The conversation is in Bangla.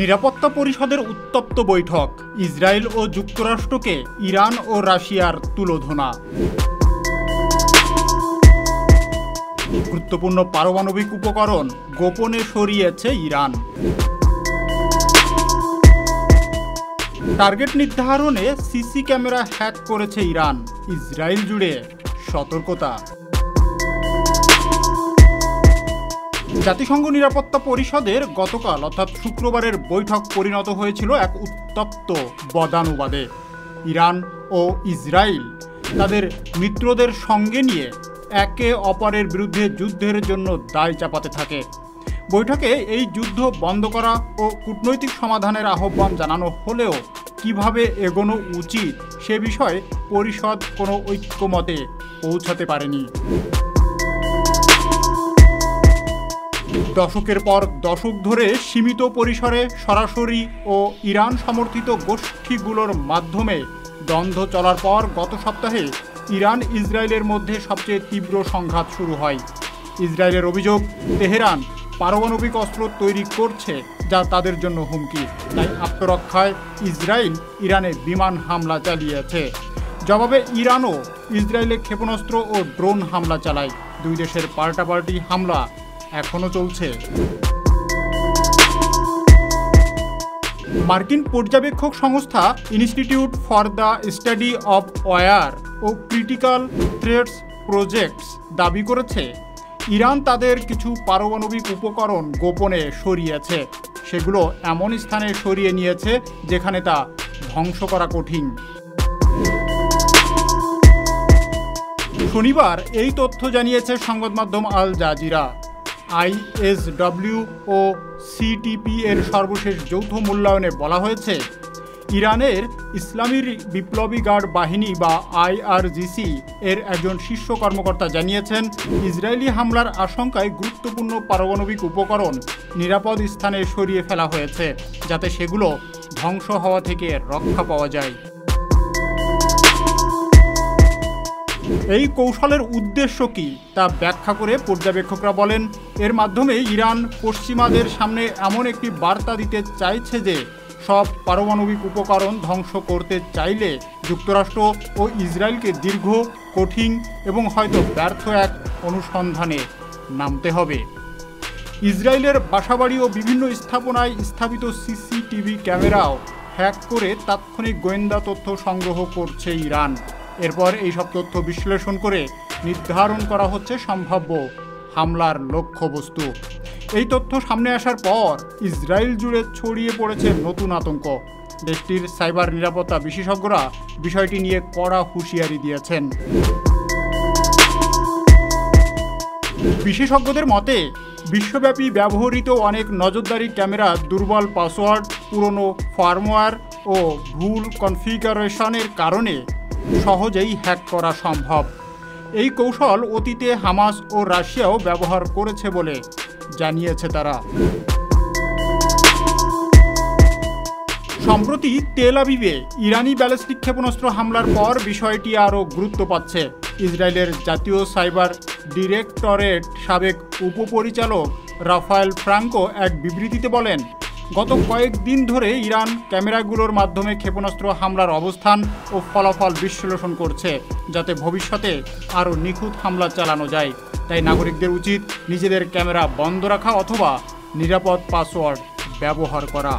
নিরাপত্তা পরিষদের উত্তপ্ত বৈঠক, ইসরায়েল ও যুক্তরাষ্ট্রকে ইরান ও রাশিয়ার তুলোধনা। গুরুত্বপূর্ণ পারমাণবিক উপকরণ গোপনে সরিয়েছে ইরান। টার্গেট নির্ধারণে সিসি ক্যামেরা হ্যাক করেছে ইরান, ইসরায়েল জুড়ে সতর্কতা। জাতিসংঘ নিরাপত্তা পরিষদের গতকাল অর্থাৎ শুক্রবারের বৈঠক পরিণত হয়েছিল এক উত্তপ্ত বদানুবাদে। ইরান ও ইসরায়েল তাদের মিত্রদের সঙ্গে নিয়ে একে অপরের বিরুদ্ধে যুদ্ধের জন্য দায় চাপাতে থাকে। বৈঠকে এই যুদ্ধ বন্ধ করা ও কূটনৈতিক সমাধানের আহ্বান জানানো হলেও কিভাবে এগোনো উচিত সে বিষয়ে পরিষদ কোনো ঐক্যমতে পৌঁছাতে পারেনি। দশকের পর দশক ধরে সীমিত পরিসরে সরাসরি ও ইরান সমর্থিত গোষ্ঠীগুলোর মাধ্যমে দ্বন্দ্ব চলার পর গত সপ্তাহে ইরান ইসরায়েলের মধ্যে সবচেয়ে তীব্র সংঘাত শুরু হয়। ইসরায়েলের অভিযোগ, তেহরান পারমাণবিক অস্ত্র তৈরি করছে, যা তাদের জন্য হুমকি। তাই আত্মরক্ষায় ইসরায়েল ইরানে বিমান হামলা চালিয়েছে। জবাবে ইরানও ইসরায়েলে ক্ষেপণাস্ত্র ও ড্রোন হামলা চালায়। দুই দেশের পাল্টাপাল্টি হামলা এখনো চলছে। মার্কিন পর্যবেক্ষক সংস্থা institute for the study of war ও ক্রিটিক্যাল থ্রেটস প্রজেক্টস দাবি করেছে ইরান তাদের কিছু পারমাণবিক উপকরণ গোপনে সরিয়েছে। সেগুলো এমন স্থানে সরিয়ে নিয়েছে যেখানে তা ধ্বংস করা কঠিন। শনিবার এই তথ্য জানিয়েছে সংবাদ মাধ্যম আল জাজিরা। আইএসডব্লিউ ও সিটিপি এর সর্বশেষ যৌথ মূল্যায়নে বলা হয়েছে, ইরানের ইসলামী বিপ্লবী গার্ড বাহিনী বা আইআরজিসি এর একজন শীর্ষ কর্মকর্তা জানিয়েছেন, ইসরায়েলি হামলার আশঙ্কায় গুরুত্বপূর্ণ পারমাণবিক উপকরণ নিরাপদ স্থানে সরিয়ে ফেলা হয়েছে, যাতে সেগুলো ধ্বংস হওয়া থেকে রক্ষা পাওয়া যায়। এই কৌশলের উদ্দেশ্য কি তা ব্যাখ্যা করে পর্যবেক্ষকরা বলেন, এর মাধ্যমে ইরান পশ্চিমাদের সামনে এমন একটি বার্তা দিতে চাইছে যে সব পারমাণবিক উপকরণ ধ্বংস করতে চাইলে যুক্তরাষ্ট্র ও ইসরায়েলকে দীর্ঘ, কঠিন এবং হয়তো ব্যর্থ এক অনুসন্ধানে নামতে হবে। ইসরায়েলের বাসাবাড়ি ও বিভিন্ন স্থাপনায় স্থাপিত সিসিটিভি ক্যামেরাও হ্যাক করে তাৎক্ষণিক গোয়েন্দা তথ্য সংগ্রহ করছে ইরান। এরপর এইসব তথ্য বিশ্লেষণ করে নির্ধারণ করা হচ্ছে সম্ভাব্য হামলার লক্ষ্যবস্তু। এই তথ্য সামনে আসার পর ইসরায়েল জুড়ে ছড়িয়ে পড়েছে নতুন আতঙ্ক। দেশটির সাইবার নিরাপত্তা বিশেষজ্ঞরা বিষয়টি নিয়ে কড়া হুঁশিয়ারি দিয়েছেন। বিশেষজ্ঞদের মতে, বিশ্বব্যাপী ব্যবহৃত অনেক নজরদারি ক্যামেরা দুর্বল পাসওয়ার্ড, পুরনো ফার্মওয়্যার ও ভুল কনফিগারেশনের কারণে সহজেই হ্যাক করা সম্ভব। এই কৌশল অতীতে হামাস ও রাশিয়াও ব্যবহার করেছে বলে জানিয়েছে তারা। সম্প্রতি তেল আবিবে ইরানি ব্যালিস্টিক ক্ষেপণাস্ত্র হামলার পর বিষয়টি আরও গুরুত্ব পাচ্ছে। ইসরায়েলের জাতীয় সাইবার ডিরেক্টরেট সাবেক উপপরিচালক রাফায়েল ফ্রাঙ্কো এক বিবৃতিতে বলেন, গত কয়েকদিন ধরে ইরান ক্যামেরাগুলোর মাধ্যমে ক্ষেপণাস্ত্র হামলার অবস্থান ও ফলাফল বিশ্লেষণ করছে, যাতে ভবিষ্যতে আরও নিখুঁত হামলা চালানো যায়। তাই নাগরিকদের উচিত নিজেদের ক্যামেরা বন্ধ রাখা অথবা নিরাপদ পাসওয়ার্ড ব্যবহার করা।